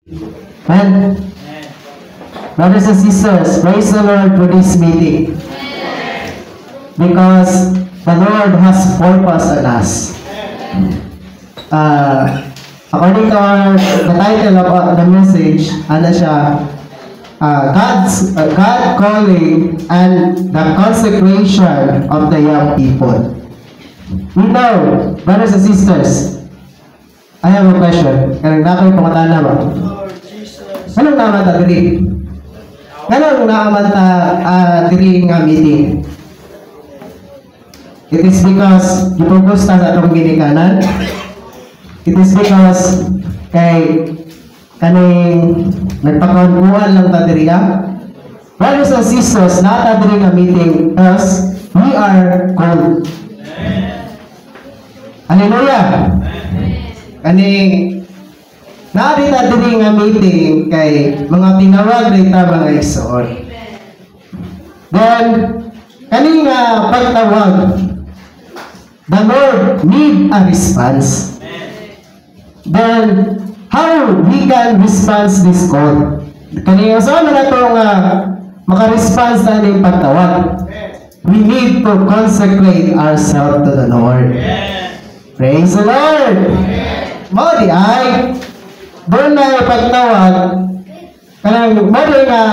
And brothers and sisters, praise the Lord for this meeting. Because the Lord has purpose on us. According to the title of the message, ano siya? God calling and the consecration of the young people. We know, brothers and sisters, I have a question. Kanang nakoy pangatana ba? Anong naman ta diri? Anong naman ta diri nga meeting? It is because gipugos ta sa atong ginikanan. It is because kay kaning nagpakaunpuan lang ta diri. Brothers and sisters, nata diri nga meeting because we are called. Hallelujah! Kaning narita diri nga meeting kay mga tinawag rita mga igsoon. Then kaning pagtawag, the Lord need a response. Then how we can respond this call? Kaning usaha na to nga maka-response na ning pagtawag. We need to consecrate ourselves to the Lord. Praise the Lord! Mao di ay doon na pagtawag kanang mali nga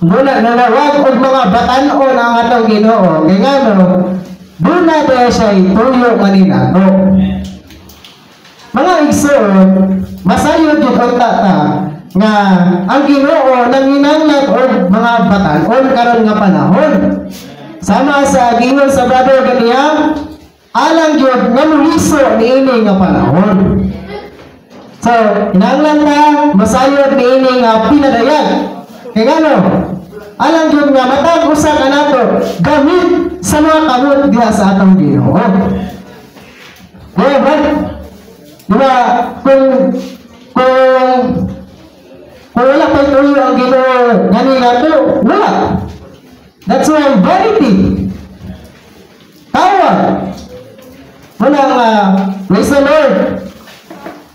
doon na nanawag og mga batan-on ang atong Ginoo kay ngano doon na dahil siya ituyo kanina to mga igsoon masayod yung pagtata nga ang Ginoo nanginanglan og mga batan-on karon nga panahon sama sa gingon sa brother ganiya alang gyud nga muliso niini nga panahon. So, kinahanglan na masayod niini nga pinadayag. Kay ngano? Alang gyud nga matag usa ka nato gamit sa mga kamot diha sa atong Ginoo. Diba? Diba? Kung wala pa tuyo ang Ginoo ngani nato, wala. That's why vanity. Tawag. Praise the Lord.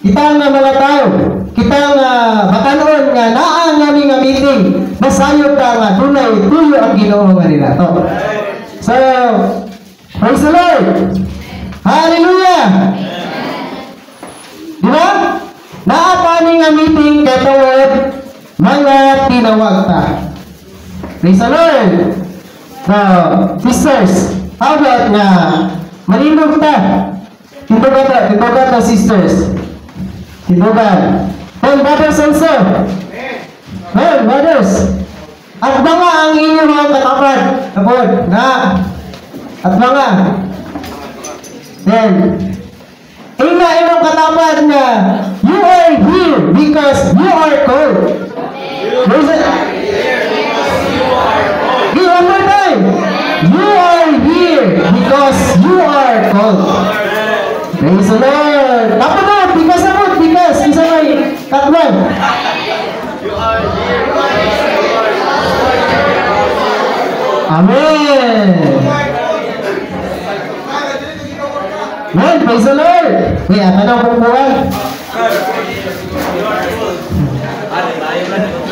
Kita nga mga tao, kita nga batanon nga naa nga nga meeting, masayod ka nga dunay tuyo ang Ginoo nga nila to. So, praise the Lord. Hallelujah. Diba? Naa pa nga meeting kay tungod mga tinawag ta. Praise the Lord. Now, sisters, how about nga malindog ta? Tintugan ta sisters. Tintugan. Well, brothers also. Well, brothers. At mga ang inyong mga katapat. Kapod, na. At mga. Then, inyong katapat na you are here because you are called. Praise it. One more time. You are here because you are called. Praise the Lord. Kapag because isa may katwan. Amen. Amen. Praise the Lord. Kaya tanong kong buwan.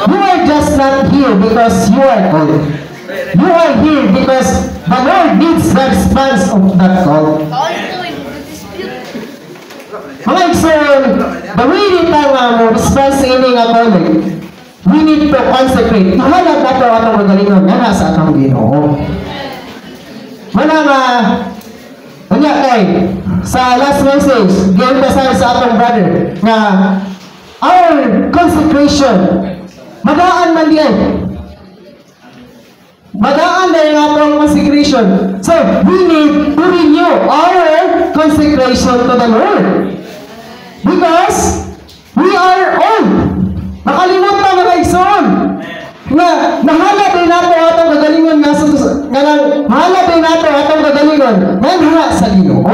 You are just not here because you are called. You are here because the Lord needs the response of that call. Mga igsoon, the way nita nga mo response sa ini nga calling, we need to consecrate. Ihalag nato atong magalingon nga nasa atong Ginoo. Mana nga, unya kay, sa last message, giemphasize sa atong brother, nga our consecration, madaan man diyan. Madaan na yung atong consecration. So, we need to renew our consecration to the Lord. Because we are old. Nakalimutan mga igsoon. Nga, nahala din nato atong kagalingon nahala din nato atong kagalingon nga sa Ginoo.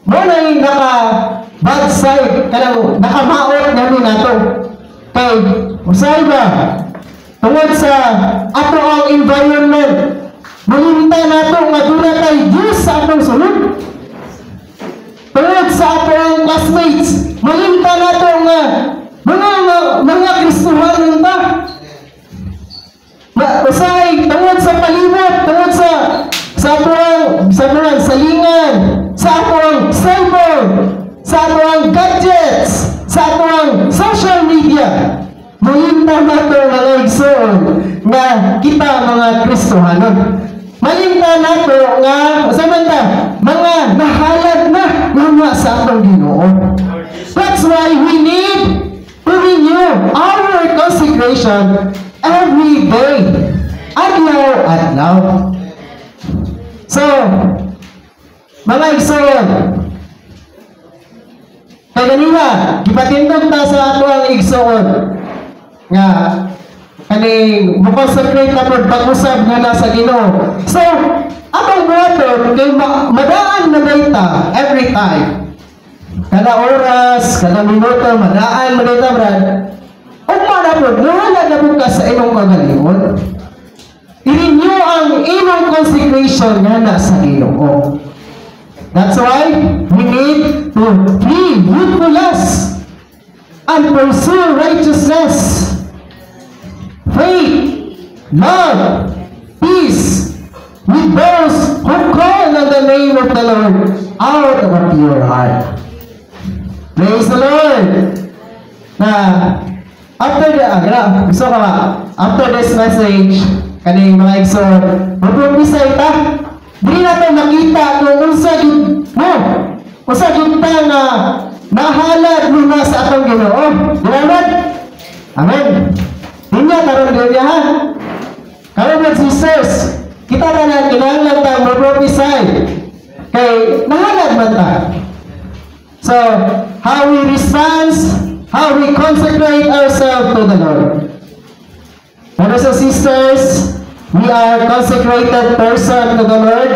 Mo na yung naka-bad side, kanang nakamaot namin nato. Kay, usay ba? Tungod sa ato ang environment, mahintay nato nga dula kay Diyos sa atong sulod. Tungod sa ato ang classmates, mahintay sa atong social media. Mahimtang nato mga igsoon nga kita mga Kristohanon. Mahimtang nato nga mga nahalad na nga sa atong Ginoo. That's why we need to renew our consecration every day. Adlaw. So, mga igsoon, kaya ganina, gipatindog ta sa ato ang igsoon nga kaning mukonsecrate na pod pag-usab nga nasa Ginoo. So, atong water kay madaan na data every time. Kada oras, kada minuto, madaan na data, brad. O para po, wala na po ka sa imong kagalingon. I-renew ang imong consecration nga nasa Ginoo. That's why we need to flee youthful lust and pursue righteousness, faith, love, peace with those who call on the name of the Lord out of a pure heart. Praise the Lord! After this message, kaning mga igsoon, magpumisay ta. Di natin makita kung unsa yun ta nga nahalad muna sa atong Ginoo. Salamat! Amen! Hinya karon din ha. Karon mga sisters, kita na kinahanglan ta mag-prophesy kay nahalad man ta. So, how we respond, how we consecrate ourselves to the Lord. Brothers and sisters, we are consecrated person to the Lord,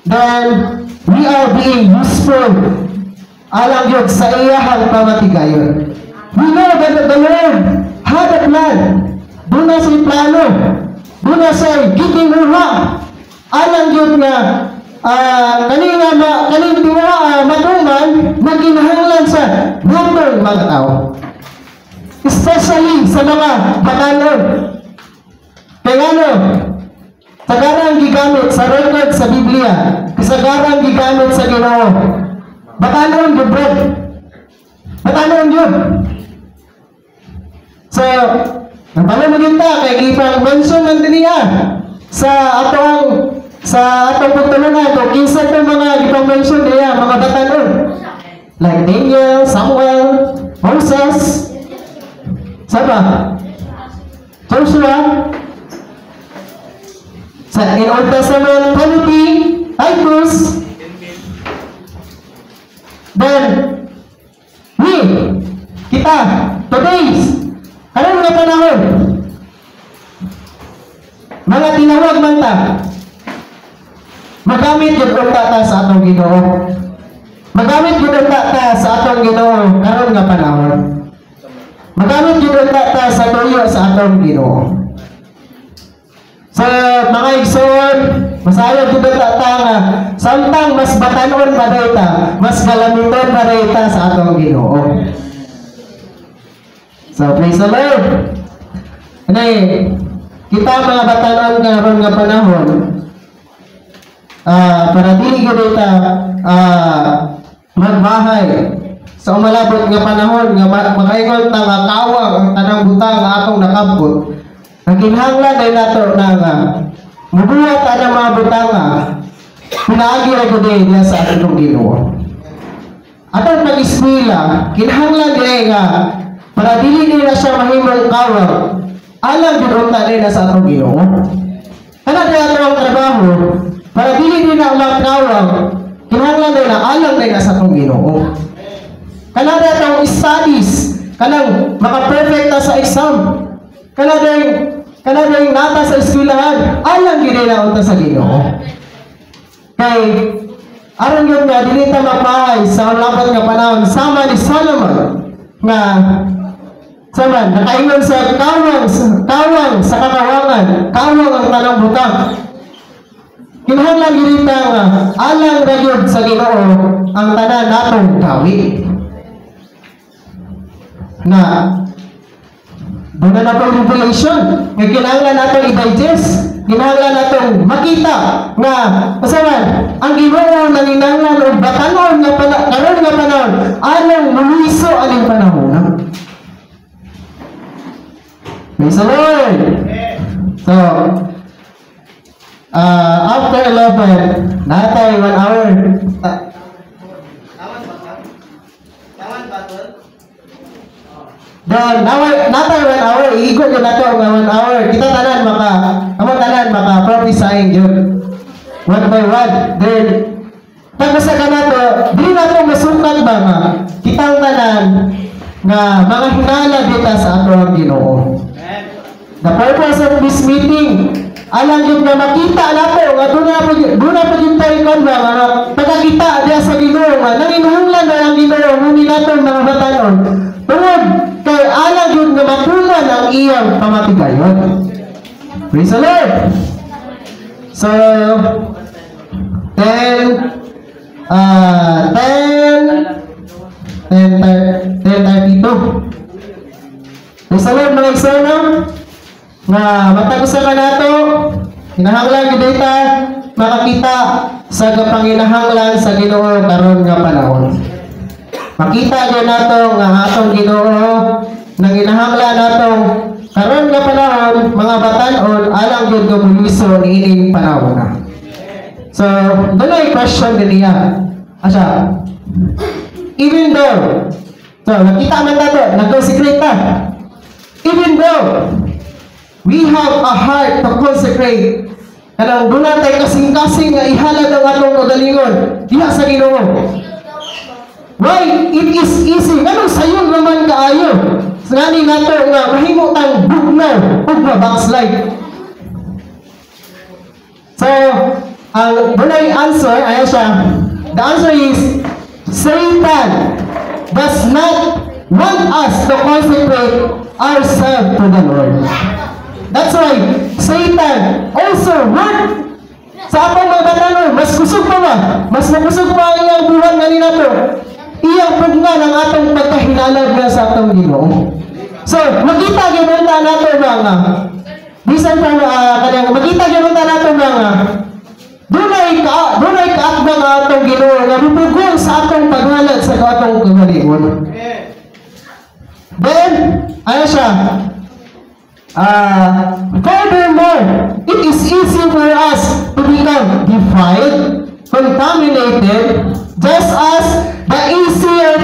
then we are being useful alang yun sa iyahang pamatigayon. We know that the Lord had a plan. Doon na siya'y plano. Doon na siya'y gitinguha. Alang yun nga kaning diwa matuman na ginahanglan sa natong mga tao. Especially sa mga batanon. Kaya ano, sagarang gigamit sa record sa Biblia, sagarang gigamit sa Ginoo. Batanon yun, bro. Batanon yun. So, ang pala maginta, kay ipang mention man din niya sa atong pagtulunan, kung kinsa itong mga ipang mention niya, mga batanon. Like Daniel, Samuel, Moses, saba? Joshua, in Old Testament, Timothy, Titus, then kita, today's, anong nga panahon? Mga tinawag man ta, magamit yung untata sa atong Ginoo. Magamit yung untata sa atong Ginoo, karon nga panahon. Magamit yung untata sa tuyo sa atong Ginoo. Sa mga igsoon, masayag yung untata nga, samtang mas batanon pa dayta, mas galamiton pa dayta sa atong Ginoo. So, praise the Lord. Kita mga batanon karon nga panahon, para dili gyud ta magbahay sa umalabot nga panahon nga makaingon ta nga kawang ang tanang butang nga atong nakabot. Naginhanglan ay nato na nga mubuhat ang mga butang nga pinaagi ra gyud niya sa atong Ginoo. Atong pag-eskwela, kinahanglan day nga para dili nila siya mahimong kawang, alam gyud unta nila sa atong Ginoo. Kana day atong trabaho, para dili nila magkawang, kinahanglan nila alam nila sa atong Ginoo. Kana day atong studies, kanang maka-perfect ta sa exam. Kana day nata sa eskwelahan, alam gyud nila unta sa Ginoo. Kay aron gyud nga dili ta mapahay sa labot nga panahon sama ni Solomon nga nakaingon sa kawang sa kakawangan, kawang ang tanang butang. Kinahanglan gyud ta nga alang ra gyud sa Ginoo ang tanan natong gawi. Na doon na po revelation. Nga kinahanglan natin i-digest. Kinahanglan natin makita nga, kasaman, ang Ginoo nanginanglan og batanon nga karon nga panahon alang muliso aning panahon. Praise the Lord. So, after 11, natay 1 hour. Then, natay 1 hour, iikot yun nato nga 1 hour. Kita tanan maka-prophesying yun. One by one. Then, pag-usa ka nato, di nato masukat ba nga, kitang tanan nga mga hinala dito sa ato ang Ginoo. The purpose of this meeting, alam yun nga makita nato, nga doon na paghintay ko ba, nga pagkakita diya sa Ginoo, nga nanginahanglan na ang Ginoo, huni nato mga batanon. Tungod, kay alam yun nga mapunan ang iyang pamatigayon. Praise the Lord! So, 10:32. Praise the Lord mga igsoon, nga matagusan ka nato, hinahanglan yung data, makakita sa kapanginahanglan sa Ginoo karon nga panahon. Makita nyo nato nga atong Ginoo nang hinahanglan natong karon nga panahon, mga batanon, alang yun nga muliso ni ining panahon na. So, doon ay question din niya. Asya, even though, so, nakita man nato, nag-consecrate na. Even though, we have a heart to consecrate, kanang doon natin kasing-kasing nga ihalad ang atong kagalingon diha sa Ginoo. Why? It is easy. Ganun sayon naman kaayo. Ngani nato nga mahimo tang bugnaw ug ma-backslide. So, ang bunay answer ay siya. The answer is Satan does not want us to consecrate ourselves to the Lord. That's why Satan also want sa atong mga batanon, mas kusog pa ba? Mas nakusog pa ang iyang buwan nga ni nato. Iyang pugnan ang atong pagkahinalag na sa atong Ginoo. So, makita gyud ta nato ba nga bisan pa kanang makita gyud ta nato ba nga dunay kaakba nga atong Ginoo nga mupugong sa atong paghalad sa atong kagalingon. Then, ano siya? Furthermore, it is easy for us to become defiled, contaminated, just as the easier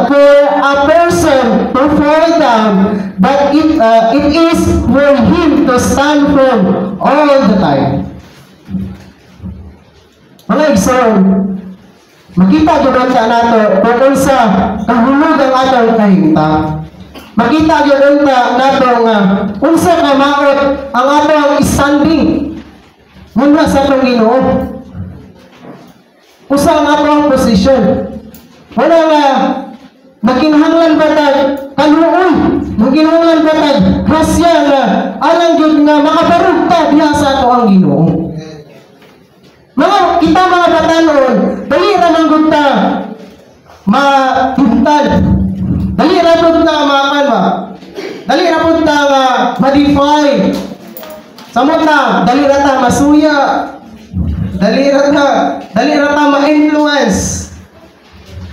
for a person to fall down, but it is for him to stand firm all the time. Mga igsoon, makita gyud ta nato tungkol sa kahulog ang atong kahimta. Makita gyud ta nato nga unsa ka maot ang atong standing muna sa atong Ginoo. Usa ang atong posisyon. Wala nga makinahanglan ba tag kaluoy, makinahanglan ba tag grasya nga alang gyud nga makabarog ta diha sa ato ang Ginoo. Kita mga batanon, dali ra man gud ta mahintad. Dali ra pud ta makanwa. Dali ra pud ta ma-defy. Samot na, dali ra ta masuya. Dali ra ta ma-influence.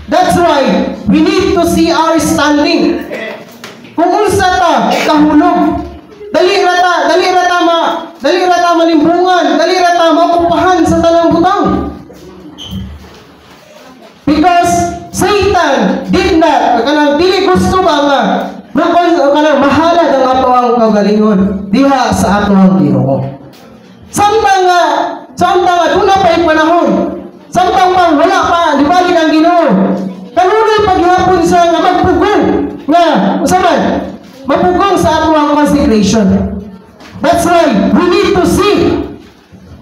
That's why we need to see our standing. Kung unsa ta kahulog, dali ra ta malimbungan, dali ra ta maokupahan sa tanang butang. Because Satan did not, dili gusto ba nga mahalad ang ato ang kagalingon diha sa ato ang Ginoo. Samtang nga doon na pa yung panahon, samtang pa wala pa, di ba ang Ginoo, kanunay paghihapon sa nga magpugong nga, usaman, magpugong sa ato ang consecration. That's why we need to see,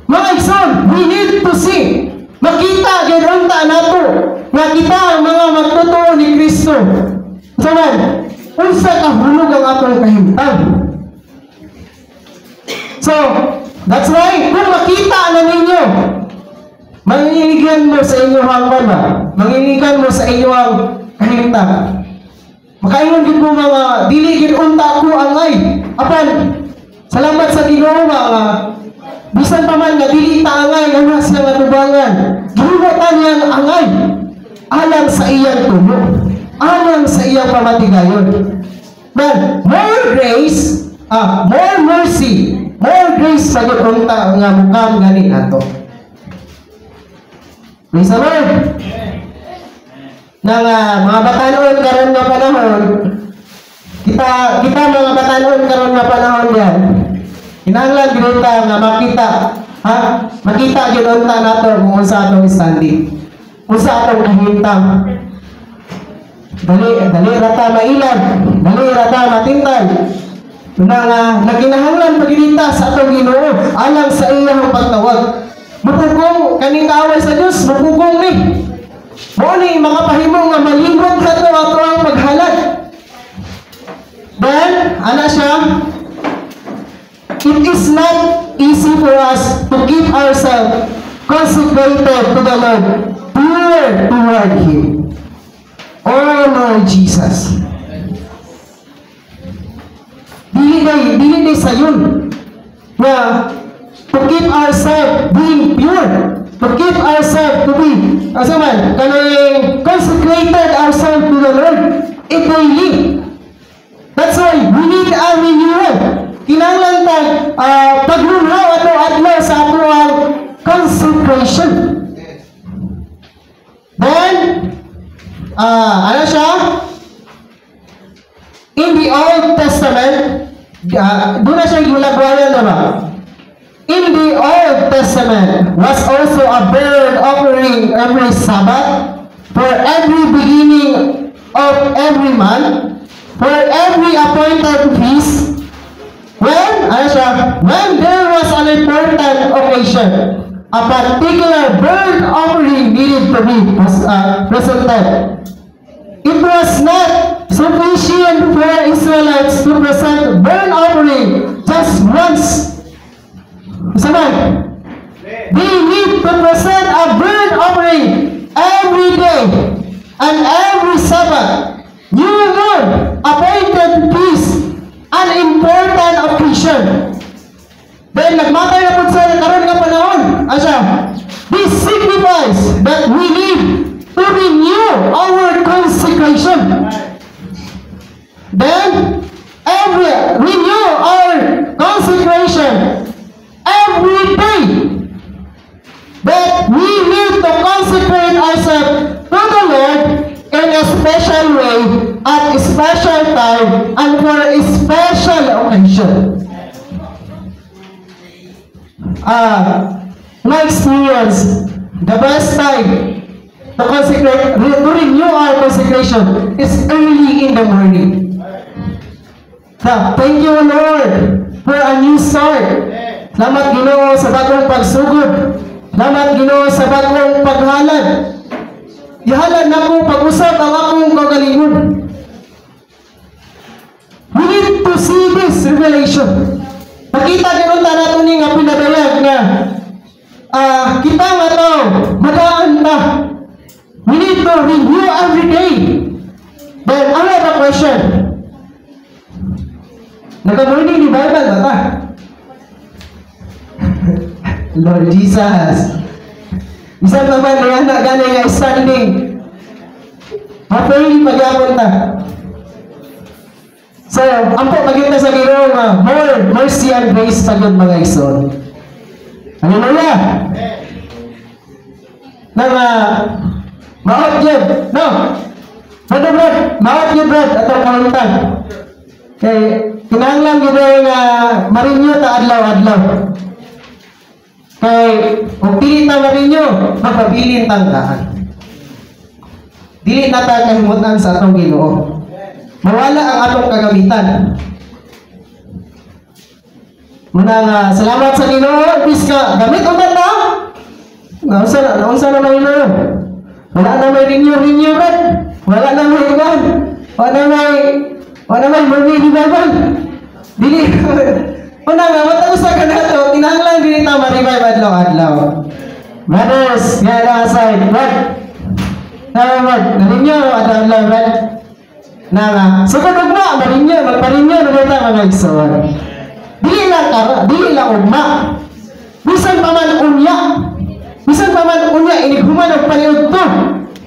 mga igsoon, we need to see, makita gyud ta nato nga kita ang mga magtotoo ni Kristo. Usaman, unsa ka hulog ang atong kahimtang. So, that's why kung makita na ninyo, mangiligan mo sa inyong hanggan ba? Mangiligan mo sa inyong kahimtang. Makaingon gid mo mga dili gid unta ko angay. Apan salamat sa Ginoo nga bisan pa man nga dili ta angay nga siya nga tubangan. Gihuwatan niya ang angay alang sa iyang tulo, alang sa iyang pamatigayon. Man, more grace, more mercy, more grace sa unta nga mukam gani nato. Praise the Lord. Nang mga batanon karon nga panahon, kita mga batanon karon nga panahon yan. Kinahanglan gyud ta nga makita gyud unta nato kung unsa atong standing. Unsa atong kahimtang. Dali rata mailag, dali rata matintay. Naginahanglan pagilita sa atong Ginoo alang sa iyang pagtawag. Mapugong kaning kaaway sa Dios, mapugong ni. Mao ni makapahimong nga malingkod nato ato ang maghalad. Then, ana siya, it is not easy for us to keep ourselves consecrated to the Lord, pure toward Him. Oh Lord Jesus. Dili day sayon na to keep ourselves being pure, to keep ourselves to be consecrated ourselves to the Lord daily. That's why we need a renewal. Kinahanglan tag paglunhaw ato adlaw sa ato ang consecration. Then ano siya? In the Old Testament, doon na siya gulagwayan na ba? In the Old Testament was also a burnt offering every Sabbath for every beginning of every month, for every appointed feast. When there was an important occasion, a particular burnt offering needed to be presented. It was not sufficient for Israelites to present burnt offering just once. They need to present a burnt offering every day and every Sabbath, new moon, appointed feast, an important occasion. Then nagmatay na po sa karon nga panahon. This signifies that we need to renew our consecration. Then renew our consecration every day. That we need to consecrate ourselves to the Lord in a special way, at a special time, and for a special occasion. My experience, the best time to consecrate, to renew our consecration is early in the morning. Thank you, Lord, for a new start. Salamat Ginoo sa bagong pagsugod. Salamat Ginoo sa bagong paghalad. Ihalad na ko pag-usap ang akong kagalingon. We need to see this revelation. Makita gano'n na natin nga pinadayag na kita nga to, madaan na. We need to review every day. Then, I have a question. Nagka-morning ni Bible ba ta? Lord Jesus. Isang naman na anak gani nga standing. Mapili pagyapon ta. So, ampo magita sa Ginoo nga more mercy and grace sa Gud mga igsoon. Hallelujah. Maot yun. No. Brad, maot yun Brad atong kauntan. Kay kinahanglan gyud nga marinyo ta adlaw-adlaw. Kay kung pili ta marinyo, magpabilin tang daan. Dili na ta kahimutan sa atong Ginoo. Mawala ang atong kagamitan. Muna salamat sa Ginoo, bis ka gamit uban na. Naunsa na may Ginoo. Wala na may renew red. Wala na may iban. Wala may revival. Dili. Una nga matagusa ka na to, kinahanglan dili ta ma-revive adlaw-adlaw. Brothers, yan ang aside. What? Narinyo adlaw-adlaw, right? Sugod ugma, magparinyo na kita mga igsoon. Dili lang ugma. Bisan pa man unya. Bisan pa man unya inighuman og paniudto.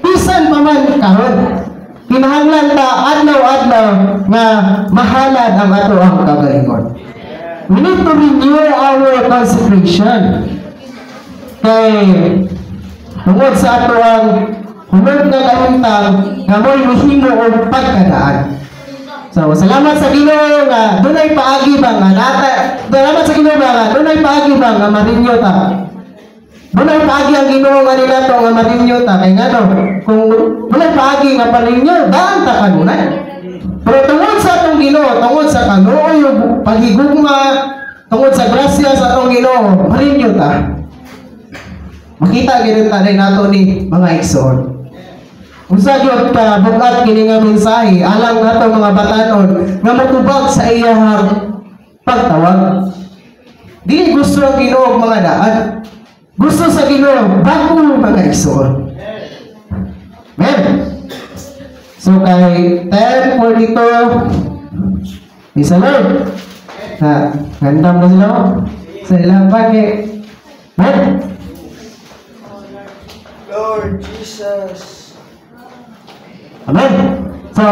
Bisan pa man karon. Kinahanglan ta adlaw-adlaw nga mahalad ang ato ang kagalingon. We need to renew our consecration. Kay tungod sa ato ang hunod nga kahimtang nga mo'y mahimo og pagkadaan. So, salamat sa Ginoo nga dunay paagi ba nga salamat sa Ginoo nga dunay paagi ba nga marinyo ta. Dunay paagi ang Ginoo nga nila to nga marinyo ta kay ngano kung dunay paagi nga parinyo daan ta kanunay. Pero tungod sa atong Ginoo, tungod sa kaluoy ug paghigugma, tungod sa grasya sa atong Ginoo, marinyo ta. Makita gyud ta nato ni mga igsoon. Usa gyud ka bugat kini nga mensahe alang nato mga batanon nga matubag sa iyahang pagtawag. Dili gusto ang Ginoo og mga daan. Gusto sa Ginoo bagong mga igsoon. Amen. So kay 10:42 isa Lord. Gandam na sila sa ilang pagi. Amen. Lord Jesus. Amen. So,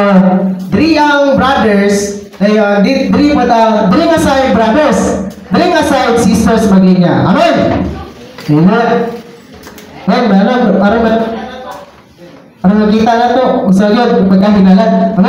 three young brothers, bring aside brothers, bring aside sisters maglinya. Amen. Amen. Amen. Para makita na to, usag yun, pagkahinalan.